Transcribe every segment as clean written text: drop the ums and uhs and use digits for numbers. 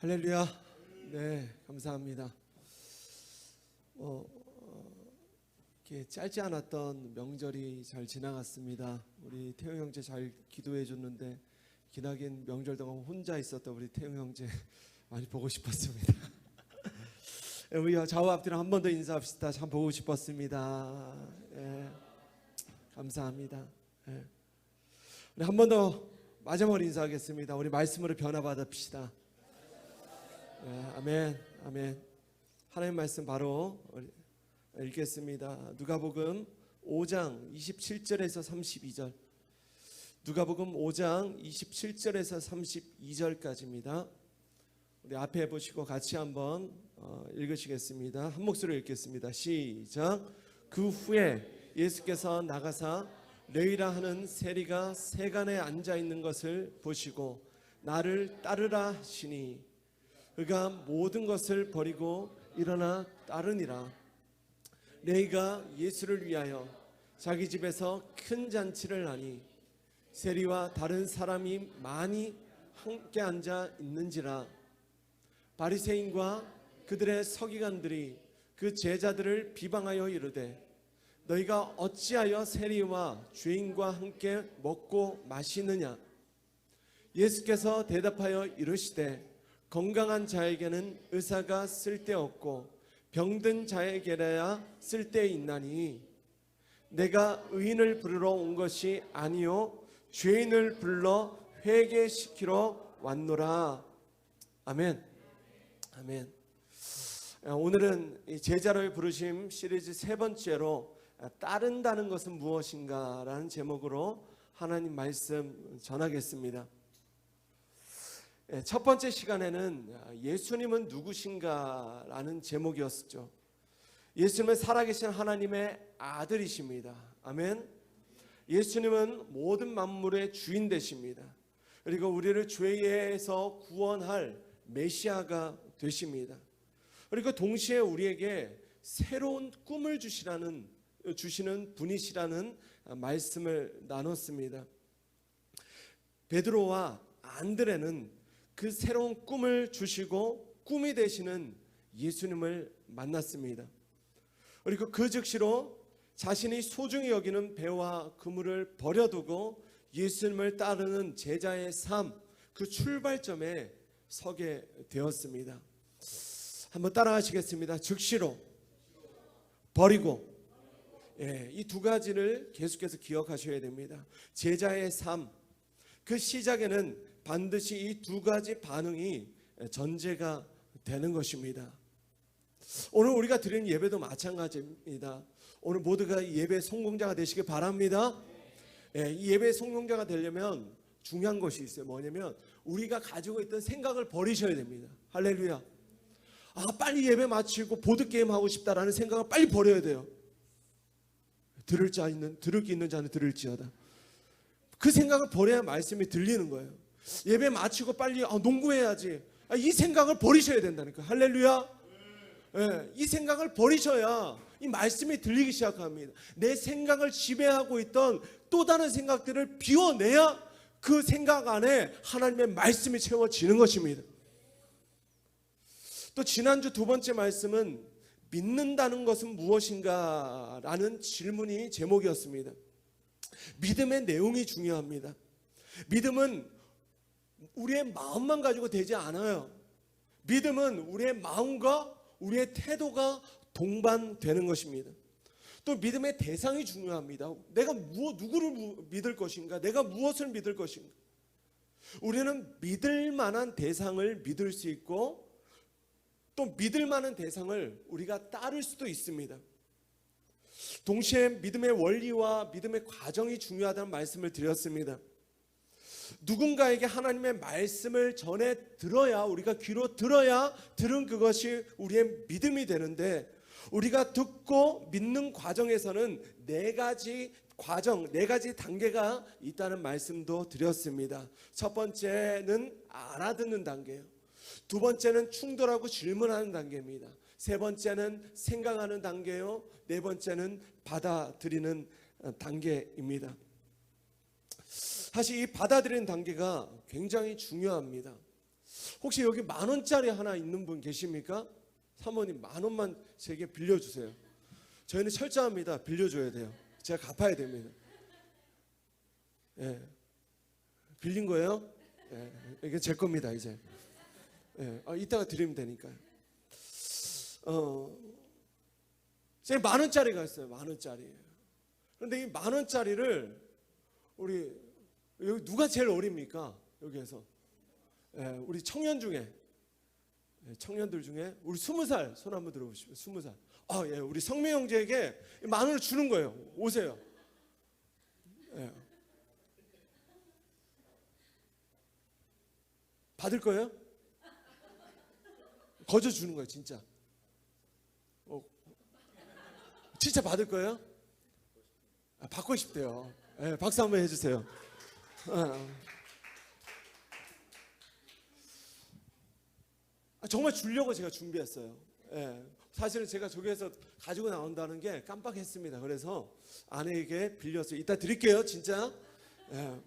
할렐루야. 네, 감사합니다. 이렇게 짧지 않았던 명절이 잘 지나갔습니다. 우리 태용 형제 잘 기도해 줬는데 기나긴 명절 동안 혼자 있었던 우리 태용 형제 많이 보고 싶었습니다. 우리 좌우 앞뒤로 한 번 더 인사합시다. 참 보고 싶었습니다. 감사합니다. 우리 한 번 더 마지막으로 인사하겠습니다. 우리 말씀으로 변화받읍시다. 아멘, 아멘. 하나님 말씀 바로 읽겠습니다. 누가복음 5장 27절에서 32절. 누가복음 5장 27절에서 32절까지입니다. 우리 앞에 보시고 같이 한번 읽으시겠습니다. 한 목소리로 읽겠습니다. 시작. 그 후에 예수께서 나가사 레위라 하는 세리가 세간에 앉아 있는 것을 보시고 나를 따르라 하시니 그가 모든 것을 버리고 일어나 따르니라. 레위가 예수를 위하여 자기 집에서 큰 잔치를 하니 세리와 다른 사람이 많이 함께 앉아 있는지라. 바리새인과 그들의 서기관들이 그 제자들을 비방하여 이르되 너희가 어찌하여 세리와 죄인과 함께 먹고 마시느냐. 예수께서 대답하여 이르시되 건강한 자에게는 의사가 쓸데없고 병든 자에게라야 쓸데있나니 내가 의인을 부르러 온 것이 아니요 죄인을 불러 회개시키러 왔노라. 아멘. 아멘. 오늘은 제자로의 부르심 시리즈 세 번째로 따른다는 것은 무엇인가 라는 제목으로 하나님 말씀 전하겠습니다. 첫 번째 시간에는 예수님은 누구신가 라는 제목이었죠. 예수님은 살아계신 하나님의 아들이십니다. 아멘. 예수님은 모든 만물의 주인 되십니다. 그리고 우리를 죄에서 구원할 메시아가 되십니다. 그리고 동시에 우리에게 새로운 꿈을 주시는 분이시라는 말씀을 나눴습니다. 베드로와 안드레는 그 새로운 꿈을 주시고 꿈이 되시는 예수님을 만났습니다. 그리고 그 즉시로 자신이 소중히 여기는 배와 그물을 버려두고 예수님을 따르는 제자의 삶, 그 출발점에 서게 되었습니다. 한번 따라하시겠습니다. 즉시로, 버리고. 이 두 가지를 계속해서 기억하셔야 됩니다. 제자의 삶, 그 시작에는 반드시 이 두 가지 반응이 전제가 되는 것입니다. 오늘 우리가 드리는 예배도 마찬가지입니다. 오늘 모두가 예배 성공자가 되시길 바랍니다. 이 예배 성공자가 되려면 중요한 것이 있어요. 뭐냐면 우리가 가지고 있던 생각을 버리셔야 됩니다. 할렐루야. 빨리 예배 마치고 보드게임 하고 싶다라는 생각을 빨리 버려야 돼요. 들을 게 있는 자는 들을지어다. 그 생각을 버려야 말씀이 들리는 거예요. 예배 마치고 빨리 농구해야지. 이 생각을 버리셔야 된다니까. 할렐루야. 이 생각을 버리셔야 이 말씀이 들리기 시작합니다. 내 생각을 지배하고 있던 또 다른 생각들을 비워내야 그 생각 안에 하나님의 말씀이 채워지는 것입니다. 또 지난주 두 번째 말씀은 믿는다는 것은 무엇인가 라는 질문이 제목이었습니다. 믿음의 내용이 중요합니다. 믿음은 우리의 마음만 가지고 되지 않아요. 믿음은 우리의 마음과 우리의 태도가 동반되는 것입니다. 또 믿음의 대상이 중요합니다. 내가 누구를 믿을 것인가? 내가 무엇을 믿을 것인가? 우리는 믿을 만한 대상을 믿을 수 있고 또 믿을 만한 대상을 우리가 따를 수도 있습니다. 동시에 믿음의 원리와 믿음의 과정이 중요하다는 말씀을 드렸습니다. 누군가에게 하나님의 말씀을 전해 들어야, 우리가 귀로 들어야 들은 그것이 우리의 믿음이 되는데, 우리가 듣고 믿는 과정에서는 네 가지 단계가 있다는 말씀도 드렸습니다. 첫 번째는 알아듣는 단계예요. 두 번째는 충돌하고 질문하는 단계입니다. 세 번째는 생각하는 단계요. 네 번째는 받아들이는 단계입니다. 사실 이 받아들이는 단계가 굉장히 중요합니다. 혹시 여기 10,000원짜리 하나 있는 분 계십니까? 사모님 10,000원만 제게 빌려주세요. 저희는 철저합니다. 빌려줘야 돼요. 제가 갚아야 됩니다. 예. 빌린 거예요? 예. 이게 제 겁니다 이제. 예. 이따가 드리면 되니까요. 제가 10,000원짜리가 있어요. 10,000원짜리. 그런데 이 10,000원짜리를 우리 여기 누가 제일 어립니까? 여기에서. 예, 우리 청년 중에, 청년들 중에 우리 20살 손 한번 들어보시죠. 20살. 예, 우리 성미 형제에게 10,000원을 주는 거예요. 오세요. 예. 받을 거예요? 거저 주는 거예요, 진짜. 진짜 받을 거예요? 받고 싶대요. 예, 박수 한번 해주세요. 정말 주려고 제가 준비했어요. 예, 사실은 제가 저기에서 가지고 나온다는 게 깜빡했습니다. 그래서 아내에게 빌렸어요. 이따 드릴게요, 진짜. 예.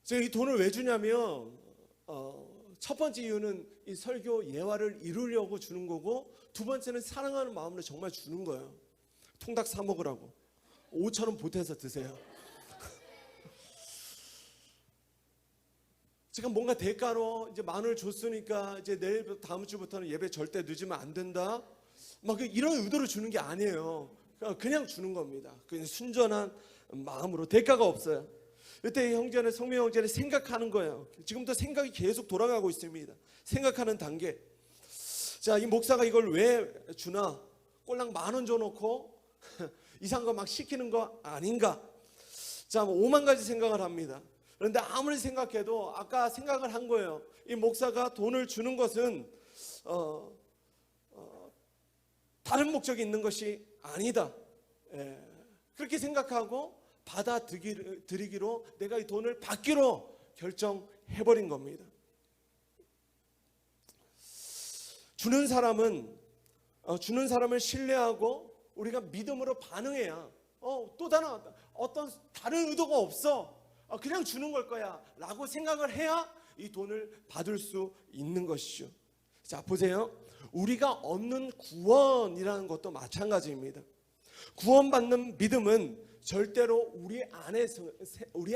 제가 이 돈을 왜 주냐면 첫 번째 이유는 이 설교 예화를 이루려고 주는 거고, 두 번째는 사랑하는 마음으로 정말 주는 거예요. 통닭 사 먹으라고 5,000원 보태서 드세요. 제가 뭔가 대가로 이제 10,000원을 줬으니까 이제 내일 다음 주부터는 예배 절대 늦으면 안 된다, 막 이런 의도로 주는 게 아니에요. 그냥 주는 겁니다. 그냥 순전한 마음으로, 대가가 없어요. 이때 형제는, 성미 형제는 생각하는 거예요. 지금도 생각이 계속 돌아가고 있습니다. 생각하는 단계. 자, 이 목사가 이걸 왜 주나? 꼴랑 10,000원 줘놓고 이상한 거 막 시키는 거 아닌가? 자, 5만 가지 생각을 합니다. 그런데 아무리 생각해도 아까 생각을 한 거예요. 이 목사가 돈을 주는 것은 다른 목적이 있는 것이 아니다. 그렇게 생각하고 받아들이기로, 내가 이 돈을 받기로 결정해버린 겁니다. 주는 사람을 신뢰하고 우리가 믿음으로 반응해야, 또 어떤 다른 의도가 없어, 그냥 주는 걸 거야 라고 생각을 해야 이 돈을 받을 수 있는 것이죠. 자, 보세요. 우리가 얻는 구원이라는 것도 마찬가지입니다. 구원받는 믿음은 절대로 우리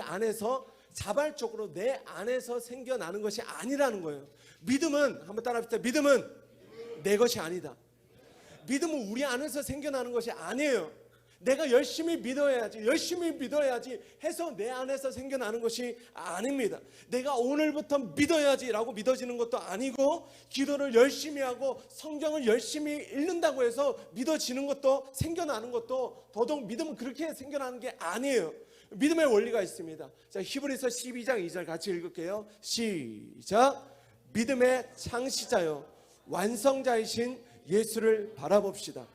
안에서 자발적으로 내 안에서 생겨나는 것이 아니라는 거예요. 믿음은, 한번 따라합시다. 믿음은 내 것이 아니다. 믿음은 우리 안에서 생겨나는 것이 아니에요. 내가 열심히 믿어야지 해서 내 안에서 생겨나는 것이 아닙니다. 내가 오늘부터 믿어야지라고 믿어지는 것도 아니고, 기도를 열심히 하고 성경을 열심히 읽는다고 해서 믿어지는 것도, 생겨나는 것도, 더더욱 믿음은 그렇게 생겨나는 게 아니에요. 믿음의 원리가 있습니다. 자, 히브리서 12장 2절 같이 읽을게요. 시작. 믿음의 창시자요 완성자이신 예수를 바라봅시다.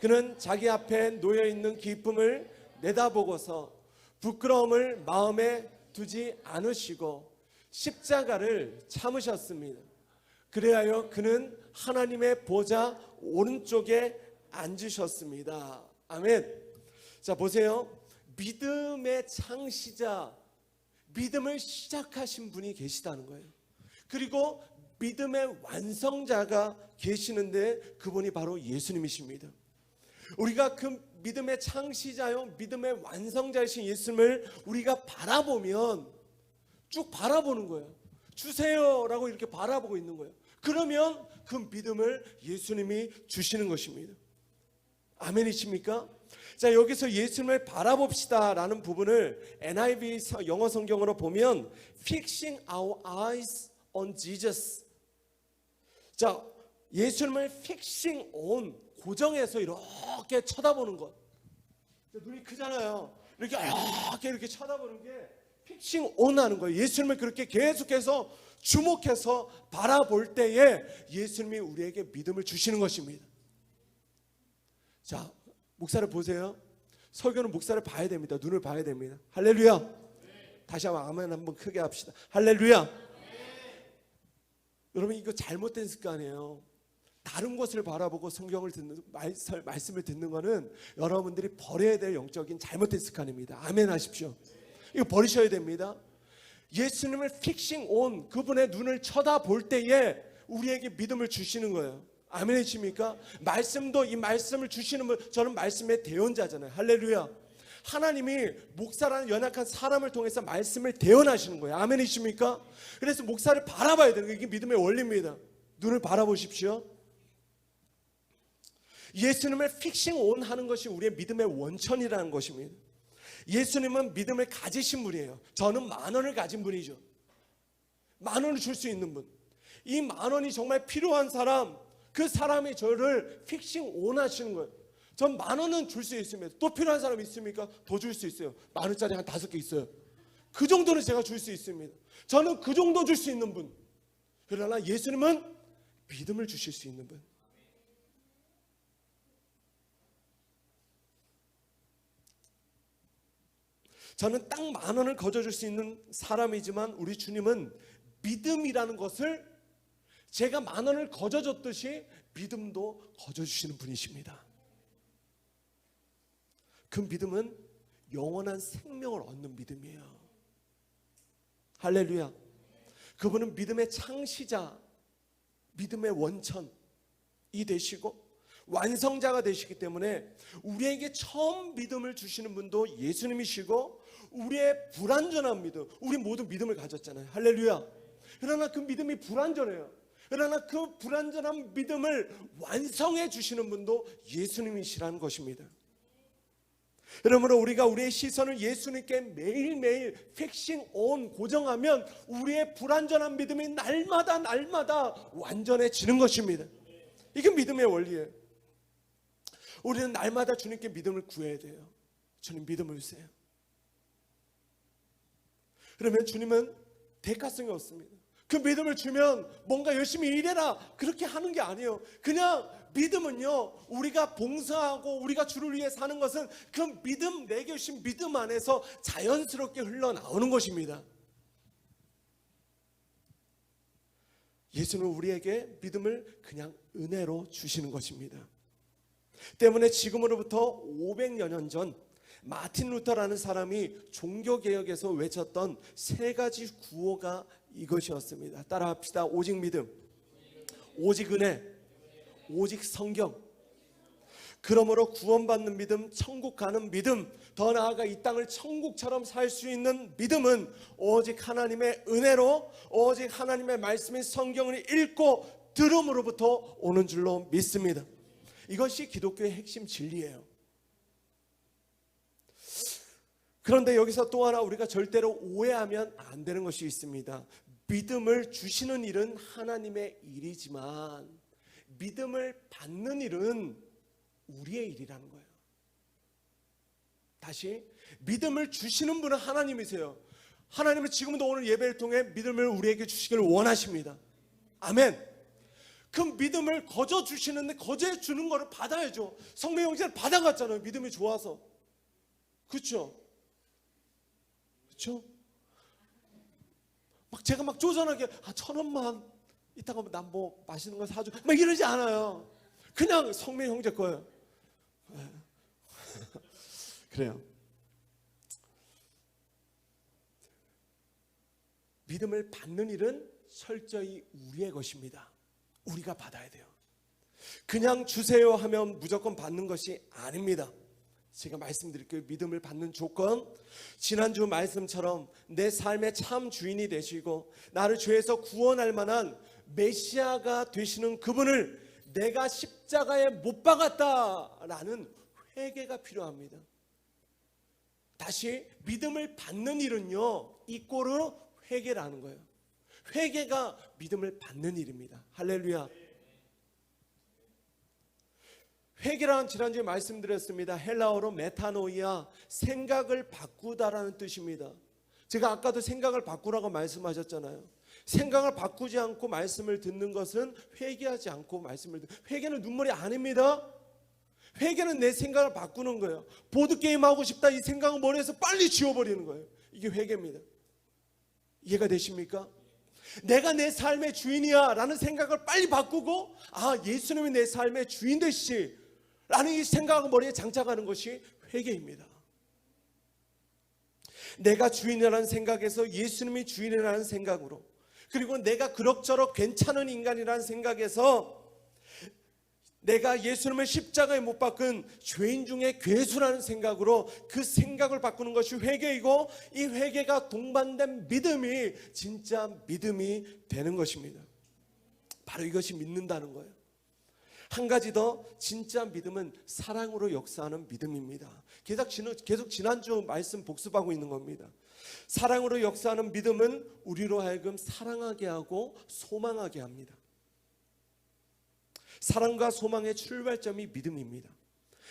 그는 자기 앞에 놓여있는 기쁨을 내다보고서 부끄러움을 마음에 두지 않으시고 십자가를 참으셨습니다. 그래하여 그는 하나님의 보좌 오른쪽에 앉으셨습니다. 아멘. 자, 보세요. 믿음의 창시자, 믿음을 시작하신 분이 계시다는 거예요. 그리고 믿음의 완성자가 계시는데 그분이 바로 예수님이십니다. 우리가 그 믿음의 창시자요 믿음의 완성자이신 예수님을 우리가 바라보면, 쭉 바라보는 거예요. 주세요라고 이렇게 바라보고 있는 거예요. 그러면 그 믿음을 예수님이 주시는 것입니다. 아멘이십니까? 자, 여기서 예수님을 바라봅시다 라는 부분을 NIV 영어 성경으로 보면 Fixing our eyes on Jesus. 자, 예수님을 fixing on, 고정해서 이렇게 쳐다보는 것. 눈이 크잖아요. 이렇게 쳐다보는 게 fixing on 하는 거예요. 예수님을 그렇게 계속해서 주목해서 바라볼 때에 예수님이 우리에게 믿음을 주시는 것입니다. 자, 목사를 보세요. 설교는 목사를 봐야 됩니다. 눈을 봐야 됩니다. 할렐루야. 다시 한번 아멘 한번 크게 합시다. 할렐루야. 여러분, 이거 잘못된 습관이에요. 다른 것을 바라보고 성경을 듣는, 말씀을 듣는 것은 여러분들이 버려야 될 영적인 잘못된 습관입니다. 아멘 하십시오. 이거 버리셔야 됩니다. 예수님을 픽싱 온 그분의 눈을 쳐다볼 때에 우리에게 믿음을 주시는 거예요. 아멘이십니까? 말씀도 이 말씀을 주시는 분, 저는 말씀의 대언자잖아요. 할렐루야. 하나님이 목사라는 연약한 사람을 통해서 말씀을 대언하시는 거예요. 아멘이십니까? 그래서 목사를 바라봐야 되는 게 이게 믿음의 원리입니다. 눈을 바라보십시오. 예수님을 픽싱 온 하는 것이 우리의 믿음의 원천이라는 것입니다. 예수님은 믿음을 가지신 분이에요. 저는 10,000원을 가진 분이죠. 10,000원을 줄 수 있는 분. 이 10,000원이 정말 필요한 사람, 그 사람이 저를 픽싱 온 하시는 거예요. 전 10,000원은 줄 수 있습니다. 또 필요한 사람 있습니까? 더 줄 수 있어요. 10,000원짜리 한 5개 있어요. 그 정도는 제가 줄 수 있습니다. 저는 그 정도 줄 수 있는 분. 그러나 예수님은 믿음을 주실 수 있는 분. 저는 딱 10,000원을 거저줄 수 있는 사람이지만 우리 주님은 믿음이라는 것을 제가 10,000원을 거저줬듯이 믿음도 거저주시는 분이십니다. 그 믿음은 영원한 생명을 얻는 믿음이에요. 할렐루야. 그분은 믿음의 창시자, 믿음의 원천이 되시고 완성자가 되시기 때문에 우리에게 처음 믿음을 주시는 분도 예수님이시고 우리의 불완전한 믿음, 우리 모두 믿음을 가졌잖아요. 할렐루야. 그러나 그 믿음이 불완전해요. 그러나 그 불완전한 믿음을 완성해 주시는 분도 예수님이시라는 것입니다. 그러므로 우리가 우리의 시선을 예수님께 매일매일 픽싱 온 고정하면 우리의 불완전한 믿음이 날마다 완전해지는 것입니다. 이게 믿음의 원리예요. 우리는 날마다 주님께 믿음을 구해야 돼요. 주님 믿음을 주세요. 그러면 주님은 대가성이 없습니다. 그 믿음을 주면 뭔가 열심히 일해라 그렇게 하는 게 아니에요. 그냥 믿음은요, 우리가 봉사하고 우리가 주를 위해 사는 것은 그 믿음, 내게 주신 믿음 안에서 자연스럽게 흘러나오는 것입니다. 예수는 우리에게 믿음을 그냥 은혜로 주시는 것입니다. 때문에 지금으로부터 500여 년 전 마틴 루터라는 사람이 종교개혁에서 외쳤던 3가지 구호가 이것이었습니다. 따라합시다. 오직 믿음, 오직 은혜, 오직 성경. 그러므로 구원받는 믿음, 천국 가는 믿음, 더 나아가 이 땅을 천국처럼 살 수 있는 믿음은 오직 하나님의 은혜로, 오직 하나님의 말씀인 성경을 읽고 들음으로부터 오는 줄로 믿습니다. 이것이 기독교의 핵심 진리예요. 그런데 여기서 또 하나 우리가 절대로 오해하면 안 되는 것이 있습니다. 믿음을 주시는 일은 하나님의 일이지만 믿음을 받는 일은 우리의 일이라는 거예요. 다시, 믿음을 주시는 분은 하나님이세요. 하나님은 지금도 오늘 예배를 통해 믿음을 우리에게 주시기를 원하십니다. 아멘. 그 믿음을 거저 주시는데 거저 주는 거를 받아야죠. 성령 형제를 받아갔잖아요. 믿음이 좋아서. 그렇죠? 그렇죠? 막 제가 막 쪼잔하게 1,000원만 이따가 난 뭐 맛있는 거 사줘 막 이러지 않아요. 그냥 성명 형제 거예요. 그래요. 믿음을 받는 일은 철저히 우리의 것입니다. 우리가 받아야 돼요. 그냥 주세요 하면 무조건 받는 것이 아닙니다. 제가 말씀드릴게요. 믿음을 받는 조건, 지난주 말씀처럼 내 삶의 참 주인이 되시고 나를 죄에서 구원할 만한 메시아가 되시는 그분을 내가 십자가에 못 박았다라는 회개가 필요합니다. 다시, 믿음을 받는 일은요, 이꼬르 회개라는 거예요. 회개가 믿음을 받는 일입니다. 할렐루야. 회개란 지난주에 말씀드렸습니다. 헬라어로 메타노이아, 생각을 바꾸다라는 뜻입니다. 제가 아까도 생각을 바꾸라고 말씀하셨잖아요. 생각을 바꾸지 않고 말씀을 듣는 것은 회개하지 않고 말씀을 듣는, 회개는 눈물이 아닙니다. 회개는 내 생각을 바꾸는 거예요. 보드게임 하고 싶다 이 생각은 머리에서 빨리 지워버리는 거예요. 이게 회개입니다. 이해가 되십니까? 내가 내 삶의 주인이야 라는 생각을 빨리 바꾸고, 예수님이 내 삶의 주인 되시지 라는 이 생각을 머리에 장착하는 것이 회개입니다. 내가 주인이라는 생각에서 예수님이 주인이라는 생각으로, 그리고 내가 그럭저럭 괜찮은 인간이라는 생각에서 내가 예수님을 십자가에 못 박은 죄인 중에 괴수라는 생각으로 그 생각을 바꾸는 것이 회개이고, 이 회개가 동반된 믿음이 진짜 믿음이 되는 것입니다. 바로 이것이 믿는다는 거예요. 한 가지 더, 진짜 믿음은 사랑으로 역사하는 믿음입니다. 계속 지난주 말씀 복습하고 있는 겁니다. 사랑으로 역사하는 믿음은 우리로 하여금 사랑하게 하고 소망하게 합니다. 사랑과 소망의 출발점이 믿음입니다.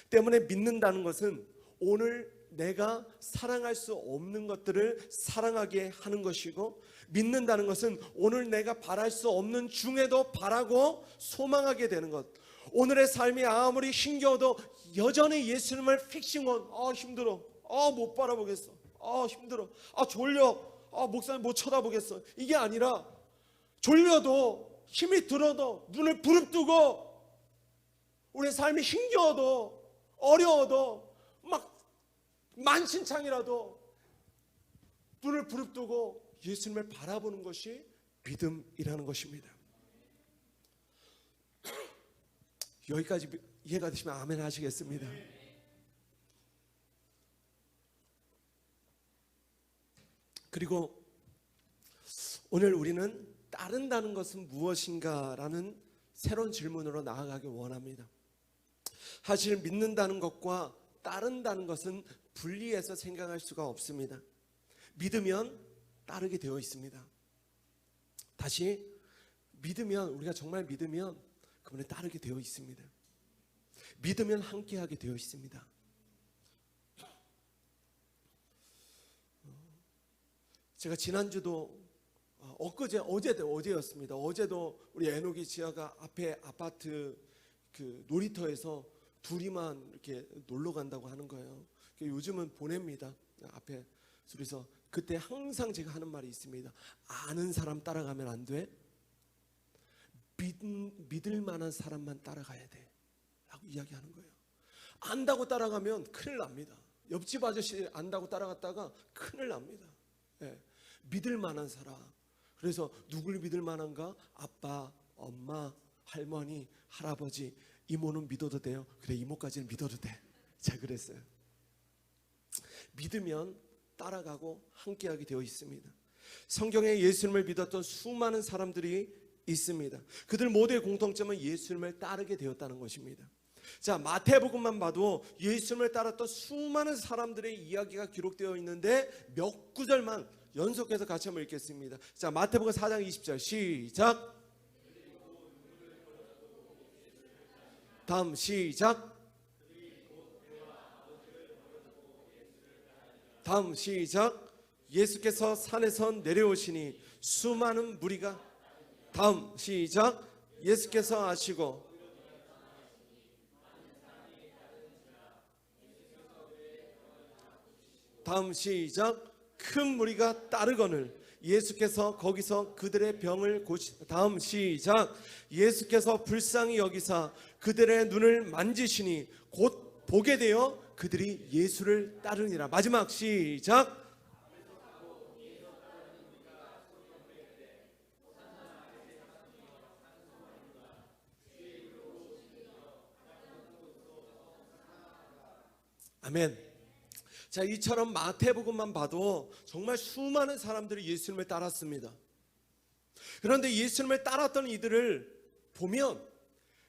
때문에 믿는다는 것은 오늘 내가 사랑할 수 없는 것들을 사랑하게 하는 것이고, 믿는다는 것은 오늘 내가 바랄 수 없는 중에도 바라고 소망하게 되는 것. 오늘의 삶이 아무리 힘겨워도 여전히 예수님을 픽싱온, 힘들어, 못 바라보겠어, 힘들어, 졸려, 목사님 못 쳐다보겠어, 이게 아니라 졸려도 힘이 들어도 눈을 부릅뜨고, 우리의 삶이 힘겨워도 어려워도 막 만신창이라도 눈을 부릅뜨고 예수님을 바라보는 것이 믿음이라는 것입니다. 여기까지 이해가 되시면 아멘 하시겠습니다. 그리고 오늘 우리는 따른다는 것은 무엇인가라는 새로운 질문으로 나아가기 원합니다. 사실 믿는다는 것과 따른다는 것은 분리해서 생각할 수가 없습니다. 믿으면 따르게 되어 있습니다. 다시, 믿으면, 우리가 정말 믿으면 그분에 따르게 되어 있습니다. 믿으면 함께하게 되어 있습니다. 제가 지난주도 어제였습니다. 어제도 우리 에녹이 지아가 앞에 아파트 그 놀이터에서 둘이만 이렇게 놀러 간다고 하는 거예요. 요즘은 보냅니다. 앞에 둘이서. 그때 항상 제가 하는 말이 있습니다. 아는 사람 따라가면 안 돼. 믿을 만한 사람만 따라가야 돼 라고 이야기하는 거예요. 안다고 따라가면 큰일 납니다. 옆집 아저씨 안다고 따라갔다가 큰일 납니다. 믿을 만한 사람. 그래서 누굴 믿을 만한가? 아빠, 엄마, 할머니, 할아버지, 이모는 믿어도 돼요? 그래, 이모까지는 믿어도 돼. 제가 그랬어요. 믿으면 따라가고 함께하게 되어 있습니다. 성경에 예수님을 믿었던 수많은 사람들이 있습니다. 그들 모두의 공통점은 예수님을 따르게 되었다는 것입니다. 자, 마태복음만 봐도 예수님을 따랐던 수많은 사람들의 이야기가 기록되어 있는데 몇 구절만 연속해서 같이 한번 읽겠습니다. 자, 마태복음 4장 20절 시작. 다음 시작. 다음 시작. 예수께서 산에서 내려오시니 수많은 무리가. 다음 시작. 예수께서 아시고. 다음 시작. 큰 무리가 따르거늘 예수께서 거기서 그들의 병을 고치. 다음 시작. 예수께서 불쌍히 여기사 그들의 눈을 만지시니 곧 보게 되어 그들이 예수를 따르니라. 마지막 시작. 아멘. 자, 이처럼 마태복음만 봐도 정말 수많은 사람들이 예수님을 따랐습니다. 그런데 예수님을 따랐던 이들을 보면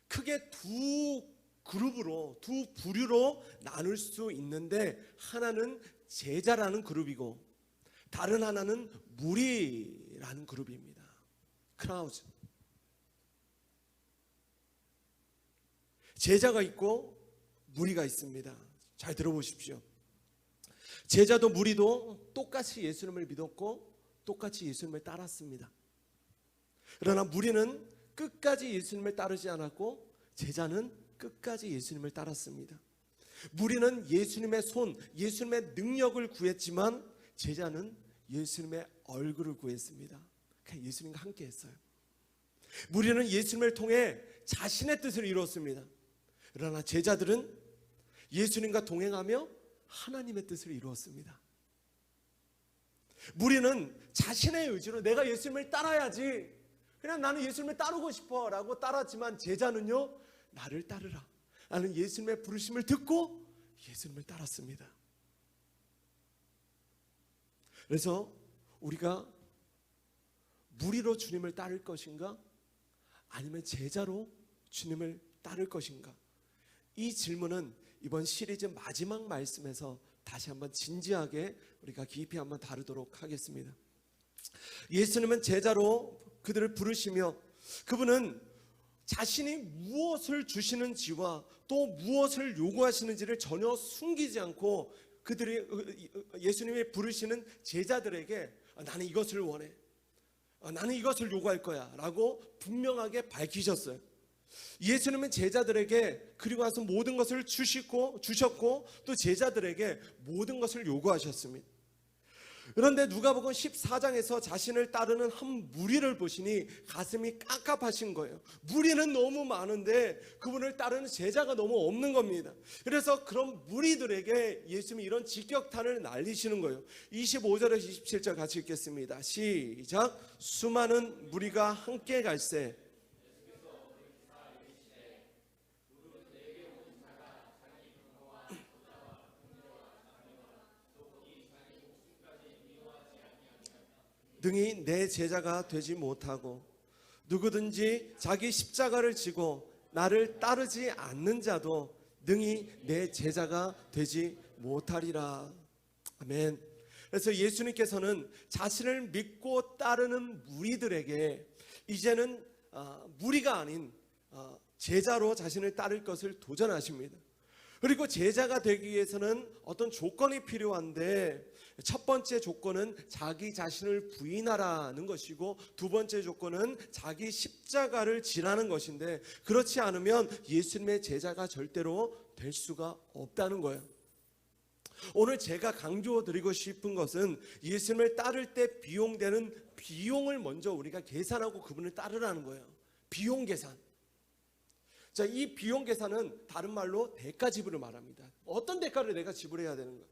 크게 두 그룹으로, 두 부류로 나눌 수 있는데, 하나는 제자라는 그룹이고 다른 하나는 무리라는 그룹입니다. 크라우즈. 제자가 있고 무리가 있습니다. 잘 들어보십시오. 제자도 무리도 똑같이 예수님을 믿었고 똑같이 예수님을 따랐습니다. 그러나 무리는 끝까지 예수님을 따르지 않았고 제자는 끝까지 예수님을 따랐습니다. 무리는 예수님의 손, 예수님의 능력을 구했지만 제자는 예수님의 얼굴을 구했습니다. 그냥 예수님과 함께 했어요. 무리는 예수님을 통해 자신의 뜻을 이루었습니다. 그러나 제자들은 예수님과 동행하며 하나님의 뜻을 이루었습니다. 무리는 자신의 의지로 내가 예수님을 따라야지, 그냥 나는 예수님을 따르고 싶어 라고 따랐지만, 제자는요, 나를 따르라, 나는 예수님의 부르심을 듣고 예수님을 따랐습니다. 그래서 우리가 무리로 주님을 따를 것인가, 아니면 제자로 주님을 따를 것인가, 이 질문은 이번 시리즈 마지막 말씀에서 다시 한번 진지하게 우리가 깊이 한번 다루도록 하겠습니다. 예수님은 제자로 그들을 부르시며, 그분은 자신이 무엇을 주시는지와 또 무엇을 요구하시는지를 전혀 숨기지 않고 그들이, 예수님이 부르시는 제자들에게 나는 이것을 원해, 나는 이것을 요구할 거야 라고 분명하게 밝히셨어요. 예수님은 제자들에게 그리고 와서 모든 것을 주셨고 또 제자들에게 모든 것을 요구하셨습니다. 그런데 누가복음 14장에서 자신을 따르는 한 무리를 보시니 가슴이 깝깝하신 거예요. 무리는 너무 많은데 그분을 따르는 제자가 너무 없는 겁니다. 그래서 그런 무리들에게 예수님이 이런 직격탄을 날리시는 거예요. 25절에서 27절 같이 읽겠습니다. 시작. 수많은 무리가 함께 갈새 능히 내 제자가 되지 못하고 누구든지 자기 십자가를 지고 나를 따르지 않는 자도 능히 내 제자가 되지 못하리라. 아멘. 그래서 예수님께서는 자신을 믿고 따르는 무리들에게 이제는 무리가 아닌 제자로 자신을 따를 것을 도전하십니다. 그리고 제자가 되기 위해서는 어떤 조건이 필요한데, 첫 번째 조건은 자기 자신을 부인하라는 것이고, 두 번째 조건은 자기 십자가를 지라는 것인데, 그렇지 않으면 예수님의 제자가 절대로 될 수가 없다는 거예요. 오늘 제가 강조드리고 싶은 것은 예수님을 따를 때 비용되는 비용을 먼저 우리가 계산하고 그분을 따르라는 거예요. 비용 계산. 자, 이 비용 계산은 다른 말로 대가 지불을 말합니다. 어떤 대가를 내가 지불해야 되는 거예요.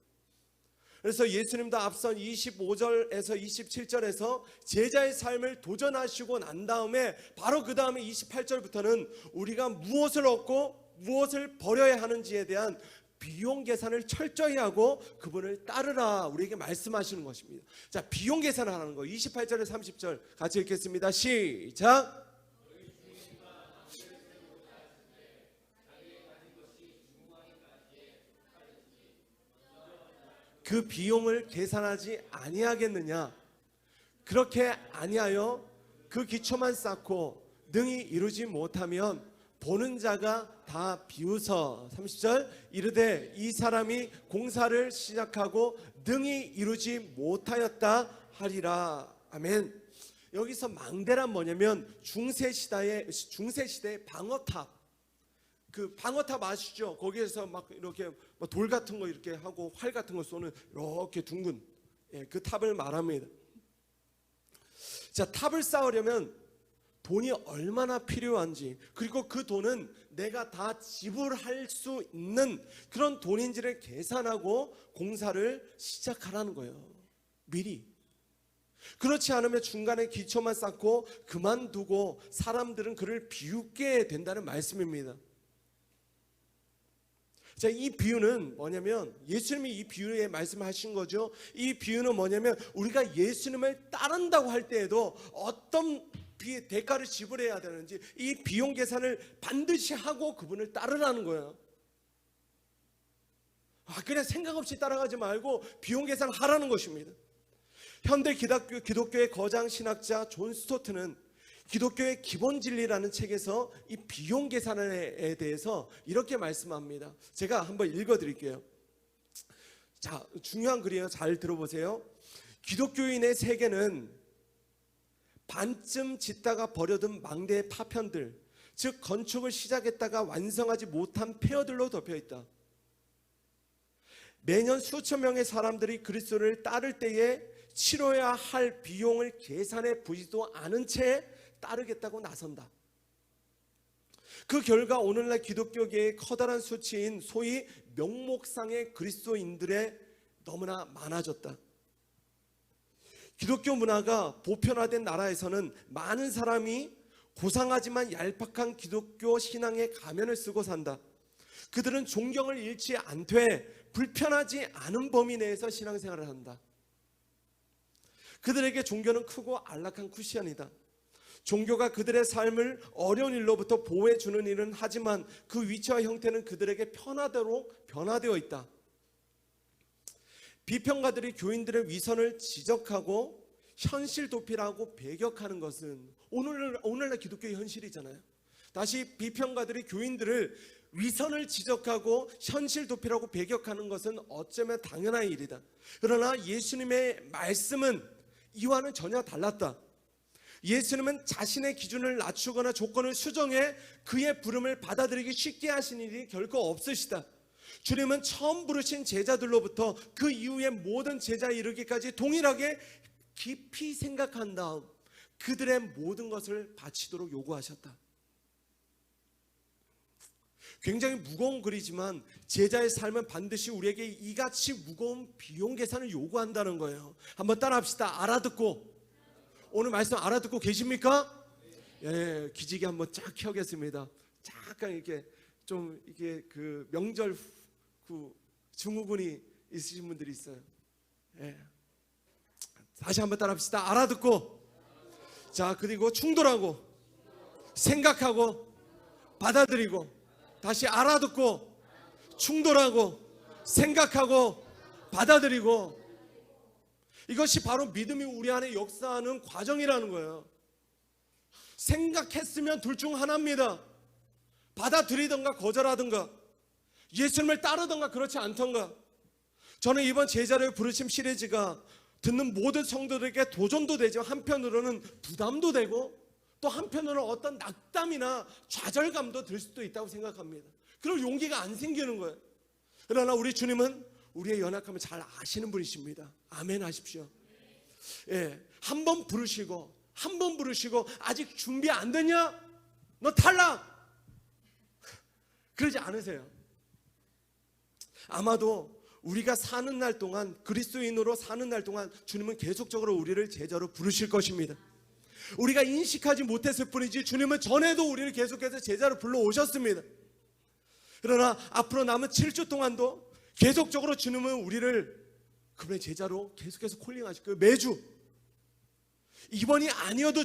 그래서 예수님도 앞선 25절에서 27절에서 제자의 삶을 도전하시고 난 다음에 바로 그 다음에 28절부터는 우리가 무엇을 얻고 무엇을 버려야 하는지에 대한 비용 계산을 철저히 하고 그분을 따르라 우리에게 말씀하시는 것입니다. 자, 비용 계산을 하는 거 28절에서 30절 같이 읽겠습니다. 시작. 그 비용을 계산하지 아니하겠느냐? 그렇게 아니하여 그 기초만 쌓고 능히 이루지 못하면 보는 자가 다 비웃어. 30절 이르되 이 사람이 공사를 시작하고 능히 이루지 못하였다 하리라. 아멘. 여기서 망대란 뭐냐면 중세시대의 방어탑, 그 방어탑 아시죠? 거기에서 막 이렇게 돌 같은 거 이렇게 하고 활 같은 거 쏘는 이렇게 둥근, 그 탑을 말합니다. 자, 탑을 쌓으려면 돈이 얼마나 필요한지, 그리고 그 돈은 내가 다 지불할 수 있는 그런 돈인지를 계산하고 공사를 시작하라는 거예요. 미리. 그렇지 않으면 중간에 기초만 쌓고 그만두고 사람들은 그를 비웃게 된다는 말씀입니다. 자, 이 비유는 뭐냐면 예수님이 이 비유에 말씀하신 거죠. 이 비유는 뭐냐면 우리가 예수님을 따른다고 할 때에도 어떤 대가를 지불해야 되는지 이 비용 계산을 반드시 하고 그분을 따르라는 거예요. 그냥 생각 없이 따라가지 말고 비용 계산을 하라는 것입니다. 현대 기독교의 거장 신학자 존 스토트는 기독교의 기본 진리라는 책에서 이 비용 계산에 대해서 이렇게 말씀합니다. 제가 한번 읽어드릴게요. 자, 중요한 글이에요. 잘 들어보세요. 기독교인의 세계는 반쯤 짓다가 버려둔 망대의 파편들, 즉 건축을 시작했다가 완성하지 못한 폐허들로 덮여있다. 매년 수천 명의 사람들이 그리스도를 따를 때에 치러야 할 비용을 계산해 보지도 않은 채 따르겠다고 나선다. 그 결과 오늘날 기독교계의 커다란 수치인 소위 명목상의 그리스도인들의 너무나 많아졌다. 기독교 문화가 보편화된 나라에서는 많은 사람이 고상하지만 얄팍한 기독교 신앙의 가면을 쓰고 산다. 그들은 존경을 잃지 않되 불편하지 않은 범위 내에서 신앙생활을 한다. 그들에게 종교는 크고 안락한 쿠션이다. 종교가 그들의 삶을 어려운 일로부터 보호해 주는 일은 하지만 그 위치와 형태는 그들에게 편하도록 변화되어 있다. 비평가들이 교인들의 위선을 지적하고 현실 도피라고 배격하는 것은 오늘날 기독교의 현실이잖아요. 다시 비평가들이 교인들을 위선을 지적하고 현실 도피라고 배격하는 것은 어쩌면 당연한 일이다. 그러나 예수님의 말씀은 이와는 전혀 달랐다. 예수님은 자신의 기준을 낮추거나 조건을 수정해 그의 부름을 받아들이기 쉽게 하신 일이 결코 없으시다. 주님은 처음 부르신 제자들로부터 그 이후의 모든 제자에 이르기까지 동일하게 깊이 생각한 다음 그들의 모든 것을 바치도록 요구하셨다. 굉장히 무거운 글이지만 제자의 삶은 반드시 우리에게 이같이 무거운 비용 계산을 요구한다는 거예요. 한번 따라합시다. 알아듣고. 오늘 말씀 알아듣고 계십니까? 예, 기지개 한번 쫙 켜겠습니다. 잠깐 이렇게 좀 이게 그 명절 후 증후군이 있으신 분들이 있어요. 예. 다시 한번 따라합시다. 알아듣고. 자, 그리고 충돌하고, 생각하고, 받아들이고. 다시 알아듣고, 충돌하고, 생각하고, 받아들이고. 이것이 바로 믿음이 우리 안에 역사하는 과정이라는 거예요. 생각했으면 둘 중 하나입니다. 받아들이든가 거절하든가, 예수님을 따르든가 그렇지 않던가. 저는 이번 제자를 부르심 시리즈가 듣는 모든 성도들에게 도전도 되지만 한편으로는 부담도 되고 또 한편으로는 어떤 낙담이나 좌절감도 들 수도 있다고 생각합니다. 그럴 용기가 안 생기는 거예요. 그러나 우리 주님은 우리의 연약함을 잘 아시는 분이십니다. 아멘 하십시오. 예, 한 번 부르시고 아직 준비 안 됐냐? 너 탈락! 그러지 않으세요. 아마도 우리가 사는 날 동안, 그리스도인으로 사는 날 동안 주님은 계속적으로 우리를 제자로 부르실 것입니다. 우리가 인식하지 못했을 뿐이지 주님은 전에도 우리를 계속해서 제자로 불러오셨습니다. 그러나 앞으로 남은 7주 동안도 계속적으로 주님은 우리를 그분의 제자로 계속해서 콜링하실 거예요. 매주. 이번이 아니어도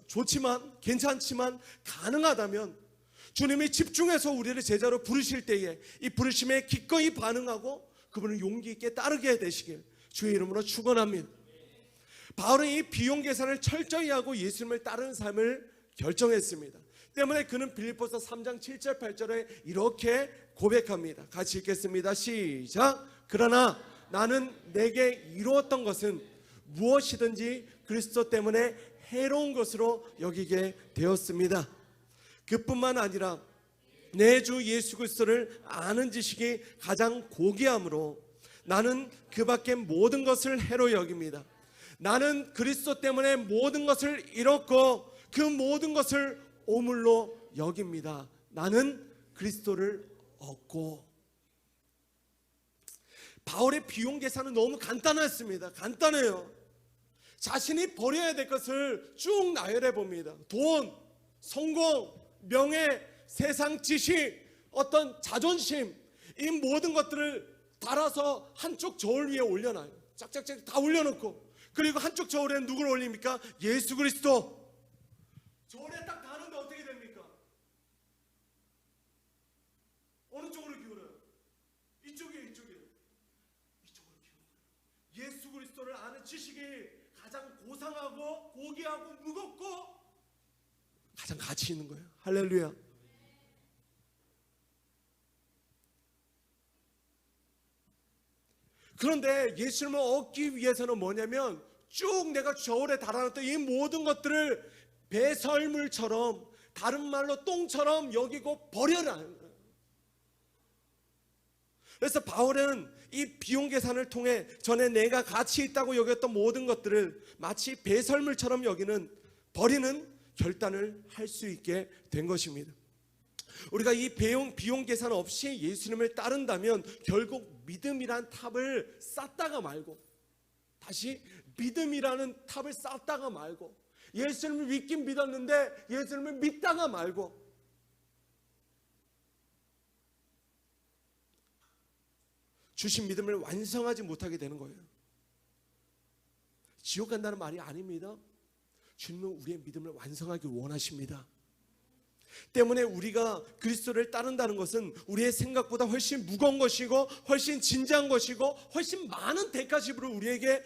좋지만, 괜찮지만 가능하다면 주님이 집중해서 우리를 제자로 부르실 때에 이 부르심에 기꺼이 반응하고 그분을 용기 있게 따르게 되시길 주의 이름으로 축원합니다. 바울은 이 비용 계산을 철저히 하고 예수님을 따르는 삶을 결정했습니다. 때문에 그는 빌립보서 3장 7절 8절에 이렇게 고백합니다. 같이 읽겠습니다. 시작. 그러나 나는 내게 이루었던 것은 무엇이든지 그리스도 때문에 해로운 것으로 여기게 되었습니다. 그뿐만 아니라 내 주 예수 그리스도를 아는 지식이 가장 고귀함으로 나는 그 밖에 모든 것을 해로 여깁니다. 나는 그리스도 때문에 모든 것을 잃었고 그 모든 것을 오물로 여깁니다. 나는 그리스도를 얻고. 바울의 비용 계산은 너무 간단했습니다. 간단해요. 자신이 버려야 될 것을 쭉 나열해 봅니다. 돈, 성공, 명예, 세상 지식, 어떤 자존심, 이 모든 것들을 달아서 한쪽 저울 위에 올려놔요. 짝짝짝 다 올려놓고, 그리고 한쪽 저울에 누구를 올립니까? 예수 그리스도. 저울에 딱 다는데 어떻게 됩니까? 어느 쪽으로 기울어요? 이쪽이에요, 이쪽이에요. 이쪽으로 기울어요. 예수 그리스도를 아는 지식이 가장 고상하고 고귀하고 무겁고 가장 가치 있는 거예요. 할렐루야. 그런데 예수님을 얻기 위해서는 뭐냐면 쭉 내가 저울에 달아놨던 이 모든 것들을 배설물처럼, 다른 말로 똥처럼 여기고 버려라. 그래서 바울은 이 비용 계산을 통해 전에 내가 가치 있다고 여겼던 모든 것들을 마치 배설물처럼 여기는, 버리는 결단을 할 수 있게 된 것입니다. 우리가 이 비용 계산 없이 예수님을 따른다면 결국 믿음이란 탑을 쌓다가 말고 다시 믿음이라는 탑을 쌓다가 말고, 예수님을 믿긴 믿었는데 예수님을 믿다가 말고, 주신 믿음을 완성하지 못하게 되는 거예요. 지옥 간다는 말이 아닙니다. 주님은 우리의 믿음을 완성하길 원하십니다. 때문에 우리가 그리스도를 따른다는 것은 우리의 생각보다 훨씬 무거운 것이고 훨씬 진지한 것이고 훨씬 많은 대가십으로 우리에게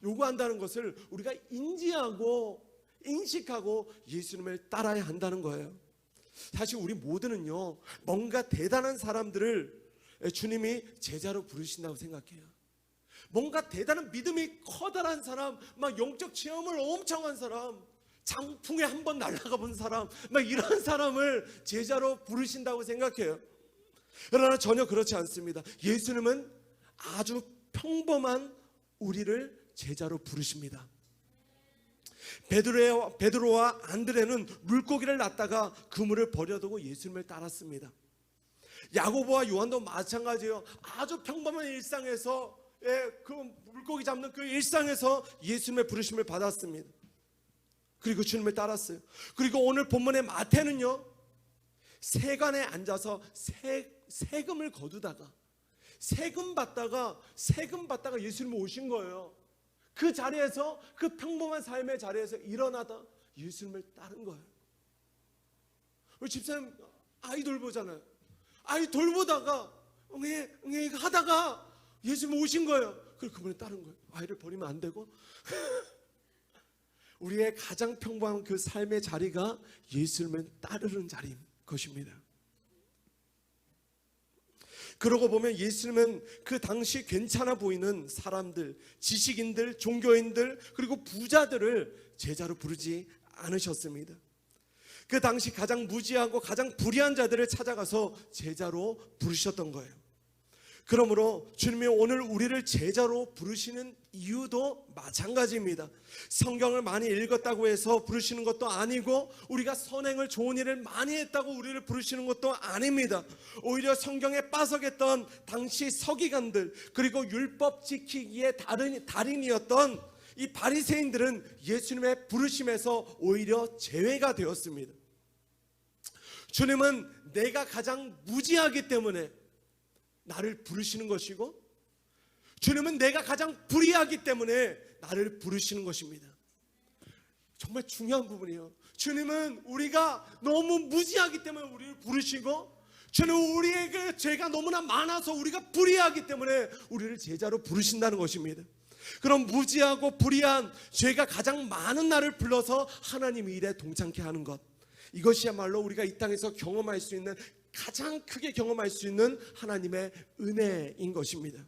요구한다는 것을 우리가 인지하고 인식하고 예수님을 따라야 한다는 거예요. 사실 우리 모두는요, 뭔가 대단한 사람들을 주님이 제자로 부르신다고 생각해요. 뭔가 대단한 믿음이 커다란 사람, 막 영적 체험을 엄청 한 사람, 장풍에 한번 날아가 본 사람, 막 이런 사람을 제자로 부르신다고 생각해요. 그러나 전혀 그렇지 않습니다. 예수님은 아주 평범한 우리를 제자로 부르십니다. 베드로와 안드레는 물고기를 낚다가 그물을 버려두고 예수님을 따랐습니다. 야고보와 요한도 마찬가지예요. 아주 평범한 일상에서 그 물고기 잡는 그 일상에서 예수님의 부르심을 받았습니다. 그리고 주님을 따랐어요. 그리고 오늘 본문의 마태는요, 세관에 앉아서 세금을 거두다가 세금 받다가 예수님 오신 거예요. 그 자리에서, 그 평범한 삶의 자리에서 일어나다 예수님을 따른 거예요. 우리 집사님 아이 돌보잖아요. 아이 돌보다가 하다가 예수님 오신 거예요. 그래서 그분을 따른 거예요. 아이를 버리면 안 되고. 우리의 가장 평범한 그 삶의 자리가 예수님을 따르는 자리인 것입니다. 그러고 보면 예수님은 그 당시 괜찮아 보이는 사람들, 지식인들, 종교인들, 그리고 부자들을 제자로 부르지 않으셨습니다. 그 당시 가장 무지하고 가장 불의한 자들을 찾아가서 제자로 부르셨던 거예요. 그러므로 주님이 오늘 우리를 제자로 부르시는 이유도 마찬가지입니다. 성경을 많이 읽었다고 해서 부르시는 것도 아니고, 우리가 선행을 좋은 일을 많이 했다고 우리를 부르시는 것도 아닙니다. 오히려 성경에 빠서겠던 당시 서기관들, 그리고 율법 지키기의 달인이었던 이 바리새인들은 예수님의 부르심에서 오히려 제외가 되었습니다. 주님은 내가 가장 무지하기 때문에 나를 부르시는 것이고, 주님은 내가 가장 불의하기 때문에 나를 부르시는 것입니다. 정말 중요한 부분이에요. 주님은 우리가 너무 무지하기 때문에 우리를 부르시고, 주님은 우리에게 죄가 너무나 많아서 우리가 불의하기 때문에 우리를 제자로 부르신다는 것입니다. 그럼 무지하고 불의한 죄가 가장 많은 나를 불러서 하나님 일에 동참케 하는 것, 이것이야말로 우리가 이 땅에서 경험할 수 있는, 가장 크게 경험할 수 있는 하나님의 은혜인 것입니다.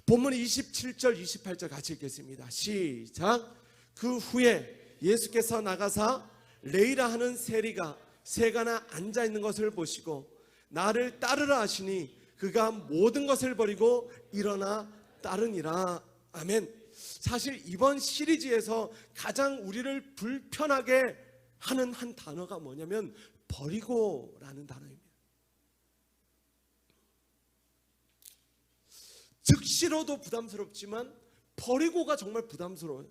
본문 27절 28절 같이 읽겠습니다. 시작. 그 후에 예수께서 나가사 레이라 하는 세리가 세간에 앉아있는 것을 보시고 나를 따르라 하시니 그가 모든 것을 버리고 일어나 따르니라. 아멘. 사실 이번 시리즈에서 가장 우리를 불편하게 하는 한 단어가 뭐냐면 버리고라는 단어입니다. 즉시로도 부담스럽지만 버리고가 정말 부담스러워요.